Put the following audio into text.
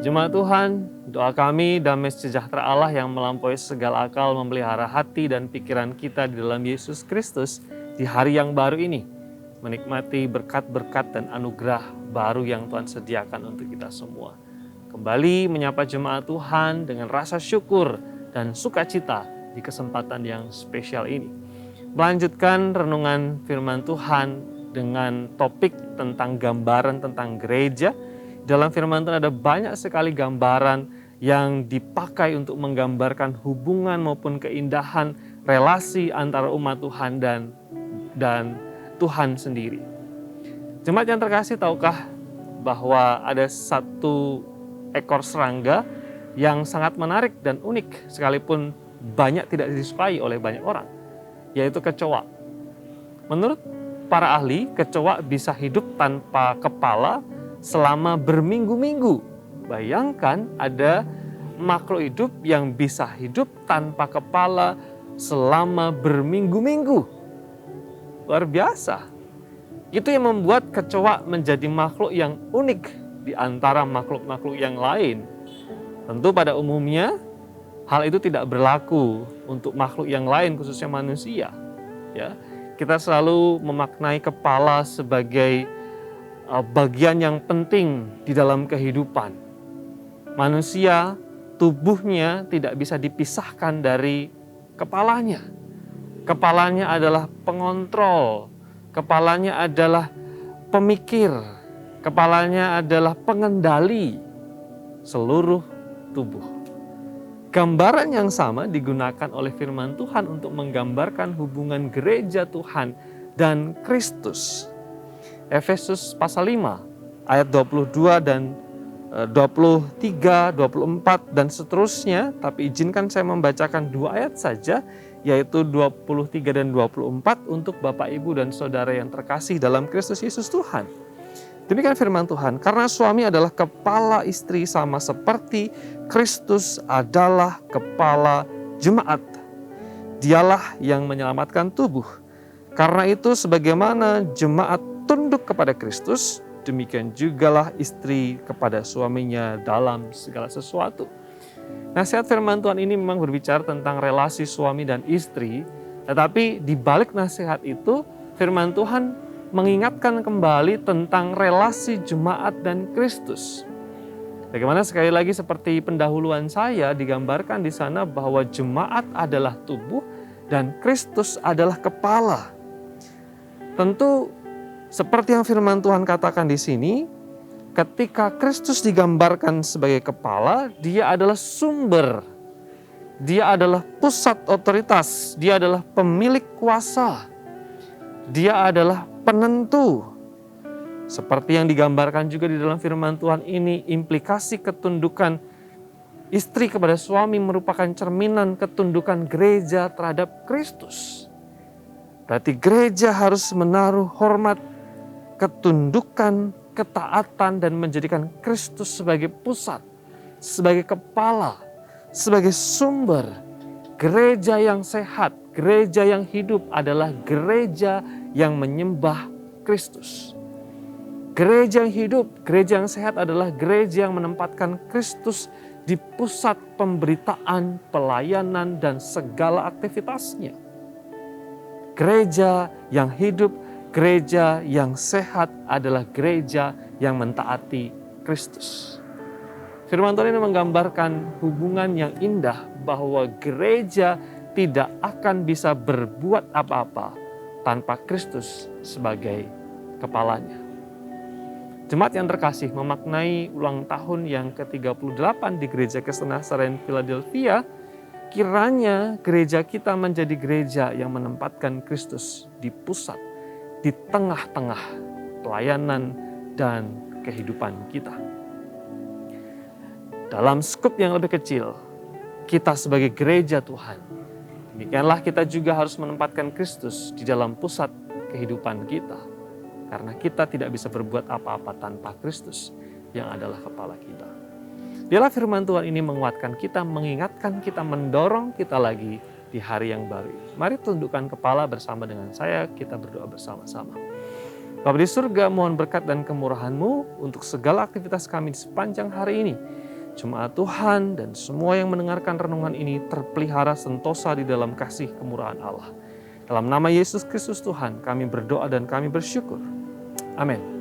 Jemaat Tuhan, doa kami damai sejahtera Allah yang melampaui segala akal memelihara hati dan pikiran kita di dalam Yesus Kristus di hari yang baru ini. Menikmati berkat-berkat dan anugerah baru yang Tuhan sediakan untuk kita semua. Kembali menyapa jemaat Tuhan dengan rasa syukur dan sukacita di kesempatan yang spesial ini. Melanjutkan renungan firman Tuhan dengan topik tentang gambaran tentang gereja. Dalam firman Tuhan ada banyak sekali gambaran yang dipakai untuk menggambarkan hubungan maupun keindahan relasi antara umat Tuhan dan Tuhan sendiri. Jemaat yang terkasih, tahukah bahwa ada satu ekor serangga yang sangat menarik dan unik sekalipun banyak tidak disukai oleh banyak orang, yaitu kecoa. Menurut para ahli, kecoa bisa hidup tanpa kepala selama berminggu-minggu. Bayangkan ada makhluk hidup yang bisa hidup tanpa kepala selama berminggu-minggu. Luar biasa. Itu yang membuat kecoa menjadi makhluk yang unik di antara makhluk-makhluk yang lain. Tentu pada umumnya hal itu tidak berlaku untuk makhluk yang lain, khususnya manusia. Ya, kita selalu memaknai kepala sebagai bagian yang penting di dalam kehidupan. Manusia, tubuhnya tidak bisa dipisahkan dari kepalanya. Kepalanya adalah pengontrol, kepalanya adalah pemikir, kepalanya adalah pengendali seluruh tubuh. Gambaran yang sama digunakan oleh firman Tuhan untuk menggambarkan hubungan gereja Tuhan dan Kristus. Efesus pasal 5 ayat 22 dan 23, 24 dan seterusnya. Tapi izinkan saya membacakan 2 ayat saja, yaitu 23 dan 24 untuk Bapak, Ibu dan Saudara yang terkasih dalam Kristus Yesus Tuhan. Demikian firman Tuhan, karena suami adalah kepala istri sama seperti Kristus adalah kepala jemaat. Dialah yang menyelamatkan tubuh. Karena itu sebagaimana jemaat tunduk kepada Kristus, demikian jugalah istri kepada suaminya dalam segala sesuatu. Nasihat firman Tuhan ini memang berbicara tentang relasi suami dan istri, tetapi di balik nasihat itu, firman Tuhan mengingatkan kembali tentang relasi jemaat dan Kristus. Bagaimana sekali lagi seperti pendahuluan saya digambarkan di sana bahwa jemaat adalah tubuh dan Kristus adalah kepala. Tentu seperti yang firman Tuhan katakan di sini, ketika Kristus digambarkan sebagai kepala, dia adalah sumber, dia adalah pusat otoritas, dia adalah pemilik kuasa, dia adalah penentu. Seperti yang digambarkan juga di dalam firman Tuhan ini, implikasi ketundukan istri kepada suami merupakan cerminan ketundukan gereja terhadap Kristus. Berarti gereja harus menaruh hormat, ketundukan, ketaatan dan menjadikan Kristus sebagai pusat, sebagai kepala, sebagai sumber. Gereja yang sehat, gereja yang hidup adalah gereja yang menyembah Kristus. Gereja yang hidup, gereja yang sehat adalah gereja yang menempatkan Kristus di pusat pemberitaan, pelayanan dan segala aktivitasnya. Gereja yang hidup, gereja yang sehat adalah gereja yang mentaati Kristus. Firman Tuhan ini menggambarkan hubungan yang indah bahwa gereja tidak akan bisa berbuat apa-apa tanpa Kristus sebagai kepalanya. Jemaat yang terkasih, memaknai ulang tahun yang ke-38 di Gereja Kristen Nazaren Philadelphia, kiranya gereja kita menjadi gereja yang menempatkan Kristus di pusat, di tengah-tengah pelayanan dan kehidupan kita. Dalam skup yang lebih kecil, kita sebagai gereja Tuhan, demikianlah kita juga harus menempatkan Kristus di dalam pusat kehidupan kita. Karena kita tidak bisa berbuat apa-apa tanpa Kristus yang adalah kepala kita. Biarlah firman Tuhan ini menguatkan kita, mengingatkan kita, mendorong kita lagi di hari yang baru ini. Mari tundukkan kepala bersama dengan saya, kita berdoa bersama-sama. Bapa di surga, mohon berkat dan kemurahan-Mu untuk segala aktivitas kami di sepanjang hari ini. jemaat Tuhan dan semua yang mendengarkan renungan ini terpelihara sentosa di dalam kasih kemurahan Allah. Dalam nama Yesus Kristus Tuhan kami berdoa dan kami bersyukur. Amin.